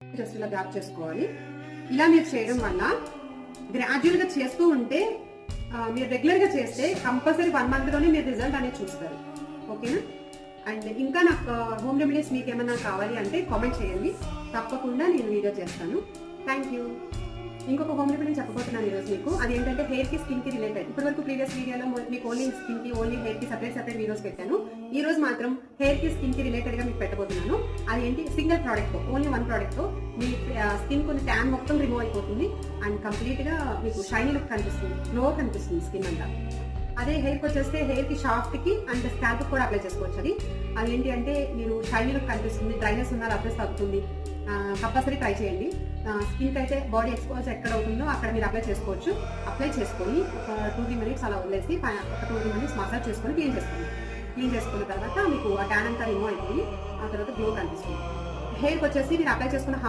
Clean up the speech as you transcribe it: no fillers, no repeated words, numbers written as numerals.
Just ఇలా gap చేసుకోవాలి. ఇలా మీరు చేయడం వల్ల గ్రాడ్యువల్ గా చేస్తూ ఉంటే మీరు రెగ్యులర్ గా చేస్తే కంపల్సరీ 1 month లోనే మీరు రిజల్ట్ అనేది చూస్తారు. ఓకేనా? అండ్ ఇంకా నాకు హోమ్ రెమెడీస్ మీకు ఏమన్నా కావాలి అంటే కామెంట్ చేయండి, తప్పకుండా నేను వీడియో చేస్తాను. Thank you. ఇంకొక హోమ్ రెమెడీ చెప్పబోతున్నాను ఈరోజు మీకు. అదేంటంటే హెయిర్ కి స్కిన్ కి రిలేటెడ్. ఇప్పటి వరకు ప్రీవియస్ వీడియోలో మీకు ఓన్లీ స్కిన్ కి ఓన్లీ హెయిర్ కి సెపరేట్ వీడియోస్ పెట్టాను. ఈ రోజు మాత్రం హెయిర్ కి స్కిన్ కి రిలేటెడ్ గా మీకు పెట్టబోతున్నాను. అదేంటి, సింగిల్ ప్రోడక్ట్ తో, ఓన్లీ 1 ప్రోడక్ట్ తో మీ స్కిన్ కొన్ని ట్యాన్ మొత్తం రిమూవ్ అయిపోతుంది అండ్ కంప్లీట్ గా మీకు షైనీ లుక్ కనిపిస్తుంది, గ్లో కనిపిస్తుంది స్కిన్ అంతా. అదే హెయిర్ కి వచ్చేస్తే హెయిర్ కి షాఫ్ట్ కి అండ్ స్కాల్ప్ కూడా అప్లై చేసుకోవచ్చు. అదేంటి అంటే మీరు షైనీ లుక్ కనిపిస్తుంది, డ్రైనెస్ ఉన్న రఫ్నెస్ తగ్గుతుంది. కంపల్సరీ ట్రై చేయండి. స్కిన్ కి అయితే బాడీ ఎక్స్పోజ్ ఎక్కడ అవుతుందో అక్కడ మీరు అప్లై చేసుకోవచ్చు. అప్లై చేసుకొని ఒక 2-3 minutes అలా వదిలేసి ఒక 2-3 minutes మసాజ్ చేసుకొని క్లీన్ చేసుకోండి. క్లీన్ చేసుకున్న తర్వాత మీకు ఆ ట్యాన్ అంతా రిమూవ్ అయిపోయి ఆ తర్వాత గ్లో కనిపిస్తుంది. హెయిర్కి వచ్చేసి మీరు అప్లై చేసుకున్న